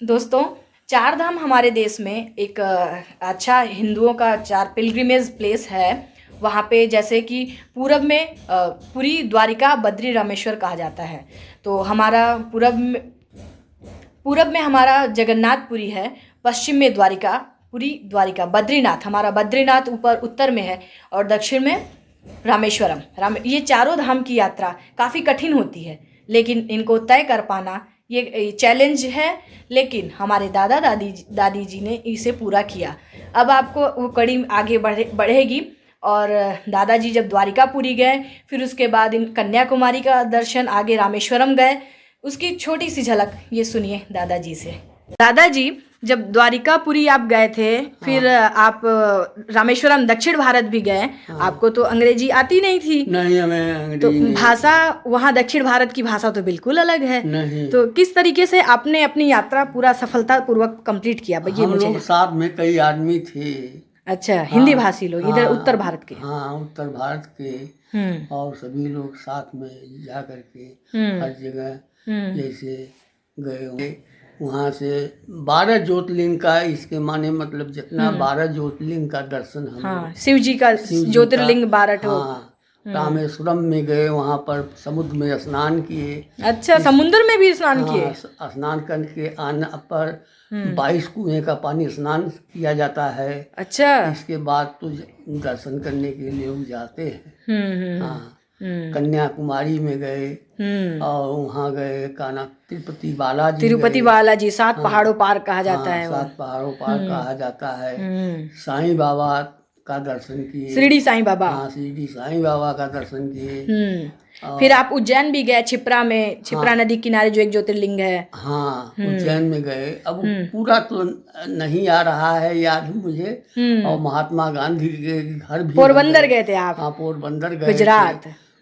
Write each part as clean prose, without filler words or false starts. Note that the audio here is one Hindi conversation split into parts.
दोस्तों, चार धाम हमारे देश में एक अच्छा हिंदुओं का चार पिलग्रिमेज प्लेस है। वहाँ पे जैसे कि पूरब में पुरी, द्वारिका, बद्री, रामेश्वर कहा जाता है। तो हमारा पूरब में हमारा जगन्नाथपुरी है, पश्चिम में द्वारिका, पुरी, द्वारिका, बद्रीनाथ, हमारा बद्रीनाथ ऊपर उत्तर में है, और दक्षिण में रामेश्वरम। ये चारों धाम की यात्रा काफ़ी कठिन होती है, लेकिन इनको तय कर पाना ये चैलेंज है। लेकिन हमारे दादी जी ने इसे पूरा किया। अब आपको वो कड़ी आगे बढ़ेगी। और दादाजी जब द्वारिकापुरी गए, फिर उसके बाद इन कन्याकुमारी का दर्शन, आगे रामेश्वरम गए। उसकी छोटी सी झलक ये सुनिए दादाजी से। दादाजी, जब द्वारिकापुरी आप गए थे, फिर आप रामेश्वरम दक्षिण भारत भी गए। आपको तो अंग्रेजी आती नहीं थी। नहीं, हमें अंग्रेजी तो नहीं। भाषा वहाँ दक्षिण भारत की भाषा तो बिल्कुल अलग है। नहीं। तो किस तरीके से आपने अपनी यात्रा पूरा सफलतापूर्वक कंप्लीट किया? ये हम लोग साथ में कई आदमी थे। अच्छा, हिंदी भाषी लोग इधर उत्तर भारत के? हाँ, उत्तर भारत के। और सभी लोग साथ में जा करके हर जगह जैसे गए होंगे। वहाँ से 12 ज्योतिर्लिंग का, इसके माने मतलब जितना 12 ज्योतिर्लिंग का दर्शन हम हाँ, शिव जी का ज्योतिर्लिंग 12 हाँ, रामेश्वरम में गए, वहाँ पर समुद्र में स्नान किए। अच्छा, समुद्र में भी स्नान किए? स्नान करके आने पर 22 कुएं का पानी स्नान किया जाता है। अच्छा। इसके बाद तो दर्शन करने के लिए लोग जाते हैं। हाँ, कन्याकुमारी में गए और वहाँ गए काना तिरुपति बालाजी, 7 पहाड़ों पार कहा जाता है। 7 पहाड़ों पार कहा जाता है। साईं बाबा का दर्शन किए। शिरडी साईं बाबा। हाँ, शिरडी साईं बाबा का दर्शन किए। फिर आप उज्जैन भी गए, छिप्रा में, छिप्रा नदी किनारे जो एक ज्योतिर्लिंग है। हाँ, उज्जैन में गए। अब पूरा तो नहीं आ रहा है याद मुझे। और महात्मा गांधी के घर भी पोरबंदर गए थे आप? हाँ, पोरबंदर गए,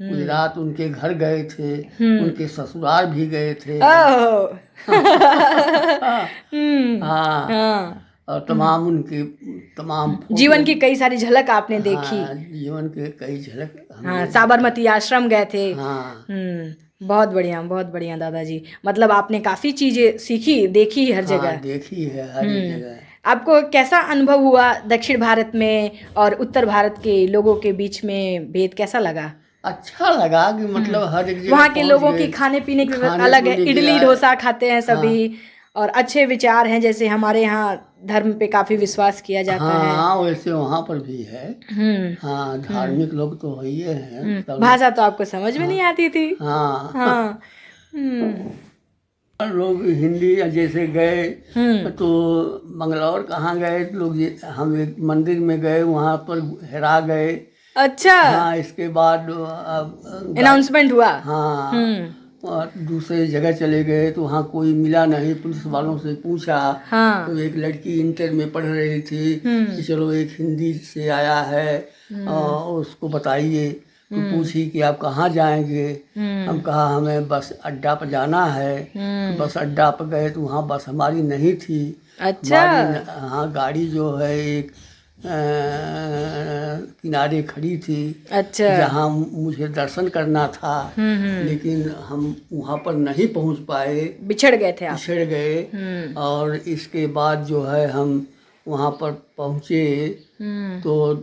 गुजरात उनके घर गए थे। उनके ससुराल भी गए थे। हाँ, और तमाम उनके तमाम जीवन की कई सारी झलक आपने देखी। जीवन के कई झलक। हाँ, साबरमती आश्रम गए थे। हाँ। बहुत बढ़िया दादाजी। मतलब आपने काफ़ी चीज़ें सीखी, देखी हर जगह। देखी है हर जगह। आपको कैसा अनुभव हुआ दक्षिण भारत में और उत्तर भारत के लोगों के बीच में? भेद कैसा लगा? अच्छा लगा कि मतलब हर एक जगह वहाँ के लोगों की खाने पीने की अलग है। इडली डोसा खाते हैं सभी। और अच्छे विचार हैं, जैसे हमारे यहाँ धर्म पे काफी विश्वास किया जाता है। हाँ, वैसे वहाँ पर भी है। हाँ, धार्मिक लोग तो ही हैं। भाषा तो आपको समझ में नहीं आती थी? हाँ। लोग हिंदी जैसे गए तो मंगलौर कहाँ गए लोग, हम एक मंदिर में गए, वहाँ पर हेरा गए। अच्छा। हाँ, इसके बाद अनाउंसमेंट हुआ। हाँ, और दूसरे जगह चले गए तो वहाँ कोई मिला नहीं। पुलिस वालों से पूछा। तो एक लड़की इंटर में पढ़ रही थी कि चलो एक हिंदी से आया है और उसको बताइए। तो पूछी कि आप कहाँ जाएंगे? हम कहा हमें बस अड्डा पर जाना है। तो बस अड्डा पर गए तो वहाँ बस हमारी नहीं थी। अच्छा। हाँ, गाड़ी जो है एक किनारे खड़ी थी। अच्छा। जहाँ मुझे दर्शन करना था, लेकिन हम वहाँ पर नहीं पहुँच पाए, बिछड़ गए थे आप। बिछड़ गए। और इसके बाद जो है हम वहाँ पर पहुँचे तो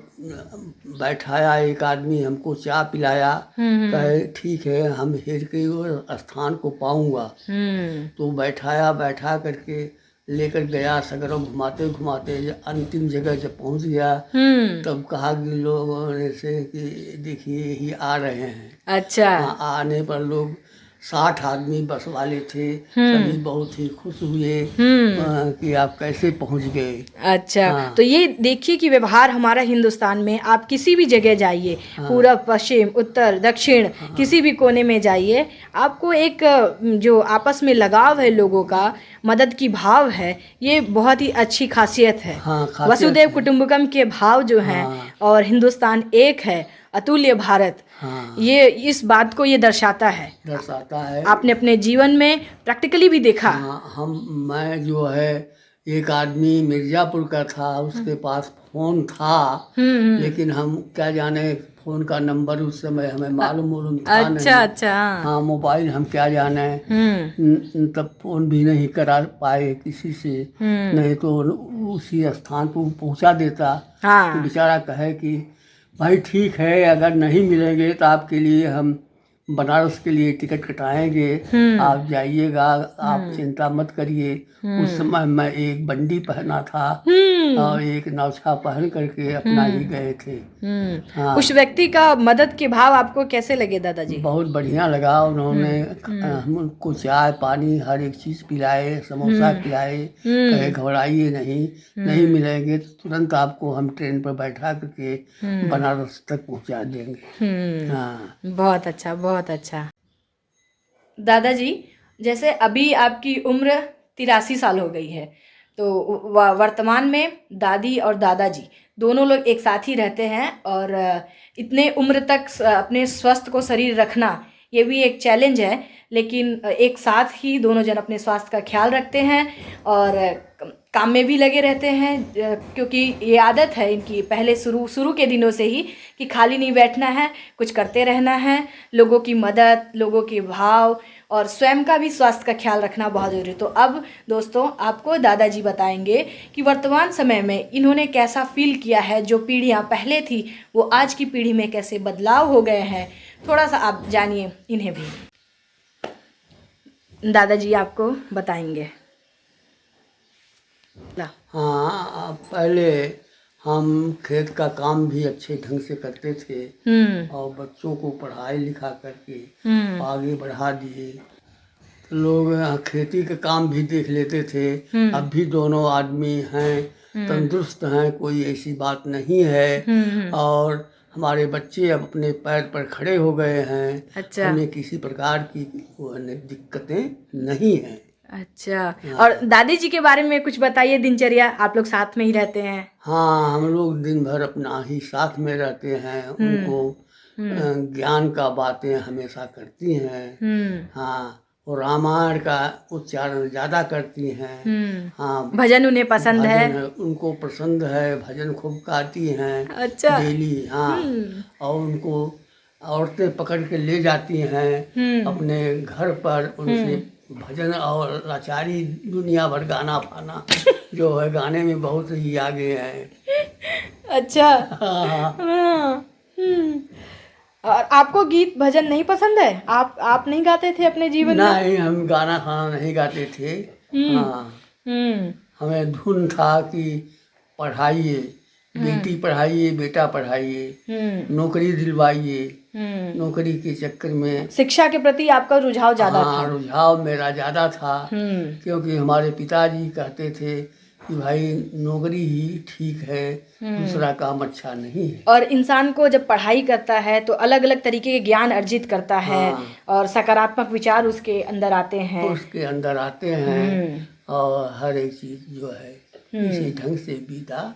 बैठाया एक आदमी, हमको चाय पिलाया। कहे ठीक है, हम हेर के स्थान को पाऊंगा। तो बैठा करके लेकर गया, सगरों घुमाते घुमाते अंतिम जगह जब पहुंच गया तब कहा कि लोगों ने से कि देखिए यही आ रहे हैं। अच्छा। आने पर लोग 60 आदमी बस वाले थे। सभी बहुत ही खुश हुए कि आप कैसे पहुंच गए। अच्छा। तो ये देखिए कि व्यवहार हमारा हिंदुस्तान में, आप किसी भी जगह जाइए, पूरब, पश्चिम, उत्तर, दक्षिण, किसी भी कोने में जाइए, आपको एक जो आपस में लगाव है लोगों का, मदद की भाव है, ये बहुत ही अच्छी खासियत है। वसुदेव कुटुंबकम के भाव जो हैं, और हिंदुस्तान एक है, अतुल्य भारत। ये इस बात को ये दर्शाता है। आपने अपने जीवन में प्रैक्टिकली भी देखा। मैं जो है एक आदमी मिर्जापुर का था, उसके पास फोन था, लेकिन हम क्या जाने फोन का नंबर उस समय हमें मालूम था नहीं। अच्छा। हाँ, मोबाइल हम क्या जाने, तब फोन भी नहीं करा पाए किसी से, नहीं तो उसी स्थान पर पहुंचा देता। तो बेचारा कहे कि भाई ठीक है, अगर नहीं मिलेंगे तो आपके लिए हम बनारस के लिए टिकट कटाएंगे, आप जाइएगा, आप चिंता मत करिए। उस समय मैं एक बंडी पहना था और एक नौछा पहन करके अपना ही गए थे। हाँ, उस व्यक्ति का मदद के भाव आपको कैसे लगे दादाजी? बहुत बढ़िया लगा। उन्होंने हमको चाय पानी हर एक चीज़ पिलाए, समोसा खिलाए, कहे घबराइए नहीं मिलेंगे तो तुरंत आपको हम ट्रेन पर बैठा करके बनारस तक पहुंचा देंगे। हाँ, बहुत अच्छा, बहुत अच्छा। दादाजी, जैसे अभी आपकी उम्र 83 साल हो गई है, तो वर्तमान में दादी और दादाजी दोनों लोग एक साथ ही रहते हैं, और इतने उम्र तक अपने स्वस्थ को शरीर रखना ये भी एक चैलेंज है, लेकिन एक साथ ही दोनों जन अपने स्वास्थ्य का ख्याल रखते हैं और काम में भी लगे रहते हैं, क्योंकि ये आदत है इनकी पहले शुरू के दिनों से ही कि खाली नहीं बैठना है, कुछ करते रहना है। लोगों की मदद, लोगों के भाव और स्वयं का भी स्वास्थ्य का ख्याल रखना बहुत ज़रूरी है। तो अब दोस्तों आपको दादाजी बताएंगे कि वर्तमान समय में इन्होंने कैसा फील किया है, जो पीढ़ियाँ पहले थी वो आज की पीढ़ी में कैसे बदलाव हो गए हैं। थोड़ा सा आप जानिए इन्हें भी। दादाजी आपको बताएंगे। हाँ, पहले हम खेत का काम भी अच्छे ढंग से करते थे और बच्चों को पढ़ाई लिखा करके आगे बढ़ा दिए। तो लोग खेती का काम भी देख लेते थे। अब भी दोनों आदमी हैं, तंदुरुस्त हैं, कोई ऐसी बात नहीं है, और हमारे बच्चे अब अपने पैर पर खड़े हो गए हैं। अच्छा। हमें किसी प्रकार की दिक्कतें नहीं हैं। अच्छा। और दादी जी के बारे में कुछ बताइए, दिनचर्या, आप लोग साथ में ही रहते हैं? हाँ, हम लोग दिन भर अपना ही साथ में रहते हैं। उनको ज्ञान का बातें हमेशा करती हैं। हाँ, और रामायण का उच्चारण ज़्यादा करती हैं। हाँ, भजन उन्हें पसंद है? उनको पसंद है, भजन खूब गाती हैं। अच्छा। डेली। हाँ, और उनको औरतें पकड़ के ले जाती हैं अपने घर पर, उनसे भजन और लाचारी दुनिया भर गाना फाना जो है, गाने में बहुत ही आगे हैं। अच्छा। हाँ। और आपको गीत भजन नहीं पसंद है? आप नहीं गाते थे अपने जीवन में? नहीं, हम गाना खाना नहीं गाते थे। हाँ, हमें धुन था कि पढ़ाइए बेटी, पढ़ाइए बेटा, पढ़ाइए नौकरी दिलवाइए। नौकरी के चक्कर में शिक्षा के प्रति आपका रुझाव ज्यादा था? रुझाव मेरा ज्यादा था, क्योंकि हमारे पिताजी कहते थे कि भाई नौकरी ही ठीक है, दूसरा काम अच्छा नहीं है। और इंसान को जब पढ़ाई करता है तो अलग अलग तरीके के ज्ञान अर्जित करता है। और सकारात्मक विचार उसके अंदर आते हैं। और हर एक चीज जो है इसी ढंग से बीता,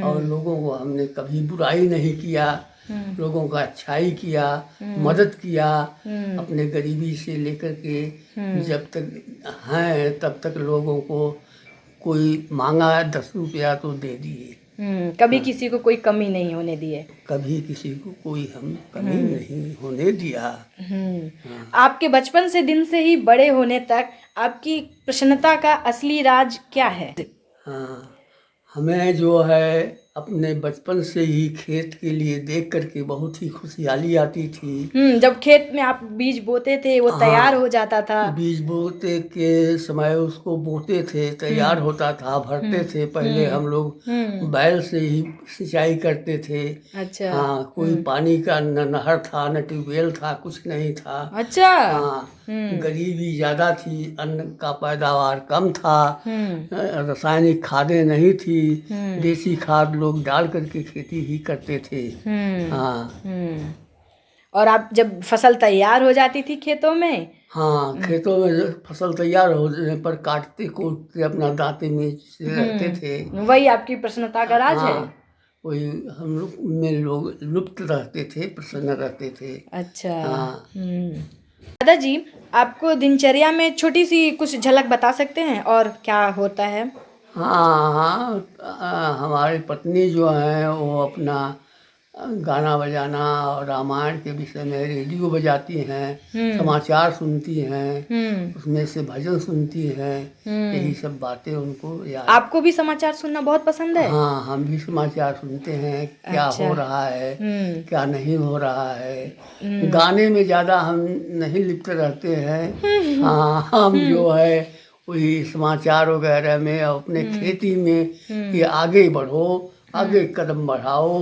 और लोगों को हमने कभी बुराई नहीं किया, लोगों का अच्छाई किया, मदद किया, अपने गरीबी से लेकर के जब तक हैं तब तक लोगों को कोई मांगा 10 रुपया तो दे दिए। कभी किसी को कोई कमी नहीं होने दिए? कभी किसी को कोई हम कमी नहीं होने दिया। आपके बचपन से दिन से ही बड़े होने तक आपकी प्रसन्नता का असली राज क्या है? हाँ, हमें जो है अपने बचपन से ही खेत के लिए देख करके बहुत ही खुशहाली आती थी। जब खेत में आप बीज बोते थे वो तैयार हो जाता था? बीज बोते के समय उसको बोते थे, तैयार होता था, भरते थे। पहले हम लोग बैल से ही सिंचाई करते थे। अच्छा। हाँ, कोई पानी का न नहर था, न ट्यूबवेल था, कुछ नहीं था। अच्छा। हाँ, गरीबी ज्यादा थी, अन्न का पैदावार कम था, रासायनिक खादें नहीं थी, देसी खाद लोग डाल करके खेती ही करते थे। हाँ। और आप जब फसल तैयार हो जाती थी खेतों में? हाँ, खेतों में फसल तैयार होने पर काटते कूटते अपना दांते में से रहते थे। वही आपकी प्रसन्नता का राज है? वही हम लोग में लोग लुप्त रहते थे, प्रसन्न रहते थे। अच्छा। हाँ। दादाजी, आपको दिनचर्या में छोटी सी कुछ झलक बता सकते हैं और क्या होता है? हाँ हाँ, हमारी पत्नी जो है वो अपना गाना बजाना और रामायण के विषय में रेडियो बजाती हैं, समाचार सुनती हैं, उसमें से भजन सुनती हैं, यही सब बातें उनको याद। आपको भी समाचार सुनना बहुत पसंद है? हाँ, हम भी समाचार सुनते हैं, क्या हो रहा है, क्या नहीं हो रहा है। गाने में ज़्यादा हम नहीं लिप्त रहते हैं। हाँ, हम जो है वही समाचार वगैरह में, अपने खेती में कि आगे बढ़ो, आगे कदम बढ़ाओ,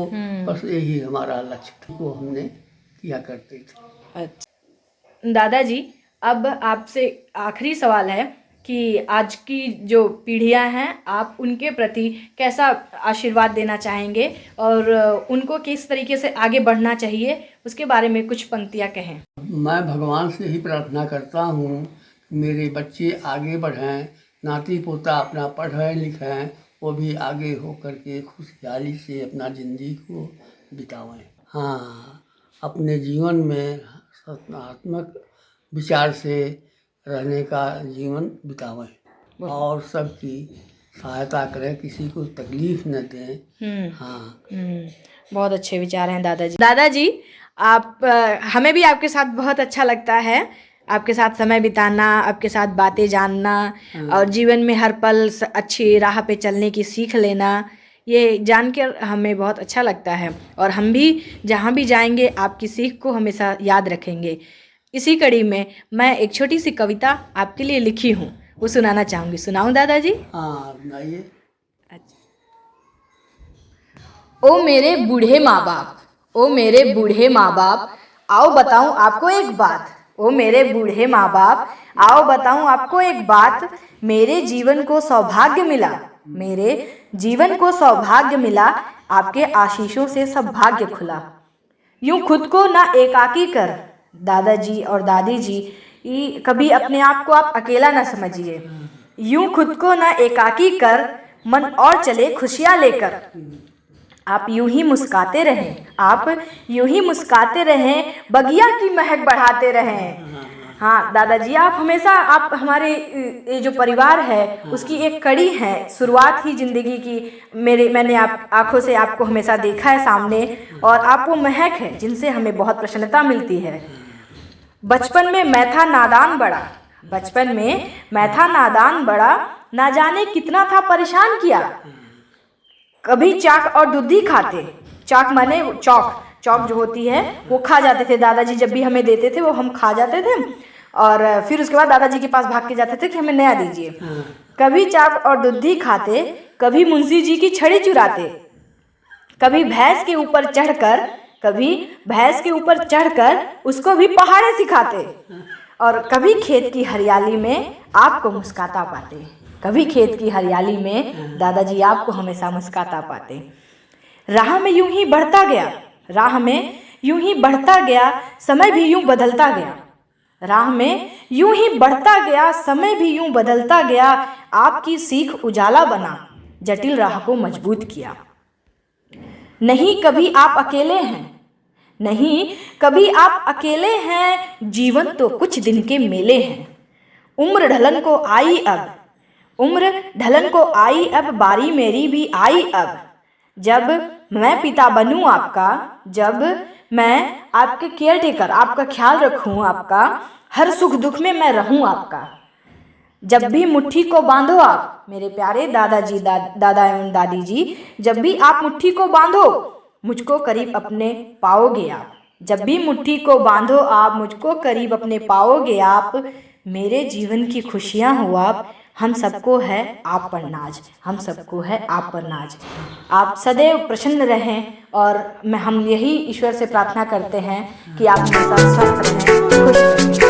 बस यही हमारा लक्ष्य था, वो हमने किया करते थे। अच्छा दादाजी, अब आपसे आखिरी सवाल है कि आज की जो पीढ़ियां हैं, आप उनके प्रति कैसा आशीर्वाद देना चाहेंगे और उनको किस तरीके से आगे बढ़ना चाहिए, उसके बारे में कुछ पंक्तियां कहें। मैं भगवान से ही प्रार्थना करता हूँ मेरे बच्चे आगे बढ़ें, नाती पोता अपना पढ़ें लिखें, वो भी आगे हो कर के खुशहाली से अपना ज़िंदगी को बितावें। हाँ, अपने जीवन में सकारात्मक विचार से रहने का जीवन बितावें और सबकी सहायता करें, किसी को तकलीफ न दें। हाँ, बहुत अच्छे विचार हैं दादाजी। दादाजी, आप हमें भी आपके साथ बहुत अच्छा लगता है, आपके साथ समय बिताना, आपके साथ बातें जानना और जीवन में हर पल अच्छी राह पे चलने की सीख लेना, ये जानकर हमें बहुत अच्छा लगता है और हम भी जहाँ भी जाएंगे आपकी सीख को हमेशा याद रखेंगे। इसी कड़ी में मैं एक छोटी सी कविता आपके लिए लिखी हूँ, वो सुनाना चाहूँगी। सुनाऊँ दादाजी? हाँ, सुनाइए। ओ मेरे बूढ़े माँ बाप, ओ मेरे बूढ़े माँ बाप, आओ बताऊं आपको एक बात। ओ मेरे बूढ़े माँ बाप, आओ बताऊं आपको एक बात। मेरे जीवन को सौभाग्य मिला, मेरे जीवन को सौभाग्य मिला, आपके आशीषों से सब भाग्य खुला। यूं खुद को ना एकाकी कर दादाजी और दादी जी, कभी अपने आप को आप अकेला ना समझिए। यूं खुद को ना एकाकी कर, मन और चले खुशियां लेकर। आप यूं ही मुस्काते रहें, आप यूं ही मुस्काते रहें, बगिया की महक बढ़ाते रहें। हाँ दादाजी, आप हमेशा, आप हमारे ये जो परिवार है उसकी एक कड़ी है, शुरुआत ही जिंदगी की। मैंने आप आंखों से आपको हमेशा देखा है सामने, और आप वो महक है जिनसे हमें बहुत प्रसन्नता मिलती है। बचपन में मैं था नादान बड़ा, बचपन में मैं था नादान बड़ा, ना जाने कितना था परेशान किया। कभी चाक और दूधी खाते, चाक माने चौक, चौक जो होती है वो खा जाते थे दादाजी, जब भी हमें देते थे वो हम खा जाते थे और फिर उसके बाद दादाजी के पास भाग के जाते थे कि हमें नया दीजिए। कभी चाक और दूधी खाते, कभी मुंशी जी की छड़ी चुराते, कभी भैंस के ऊपर चढ़कर, कभी भैंस के ऊपर चढ़कर उसको भी पहाड़े सिखाते, और कभी खेत की हरियाली में आपको मुस्काता पाते। कभी खेत की हरियाली में दादाजी आपको हमेशा मुस्काता पाते। राह में यूं ही बढ़ता गया, राह में यूं ही बढ़ता गया, समय भी यूं बदलता गया। राह में यूं ही बढ़ता गया, समय भी यूं बदलता गया। आपकी सीख उजाला बना, जटिल राह को मजबूत किया। नहीं कभी आप अकेले हैं, नहीं कभी आप अकेले हैं, जीवन तो कुछ दिन के मेले हैं। उम्र ढलन को आई अब, उम्र ढलन को आई अब, बारी मेरी भी आई अब। जब मैं पिता बनूं आपका, जब मैं आपके केयर टेकर, आपका ख्याल रखूं आपका, हर सुख दुख में मैं रहूं आपका। जब भी मुट्ठी को बांधो आप, मेरे प्यारे दादाजी, दादा एवं दादी जी, जब भी आप मुट्ठी को बांधो, मुझको करीब अपने पाओगे आप। जब भी मुट्ठी को बांधो आप, मुझको करीब अपने पाओगे आप। मेरे जीवन की खुशियाँ हो आप, हम सबको है आप पर नाज, हम सबको है आप पर नाज। आप सदैव प्रसन्न रहें और हम यही ईश्वर से प्रार्थना करते हैं कि आप हमेशा स्वस्थ रहें, खुश रहें।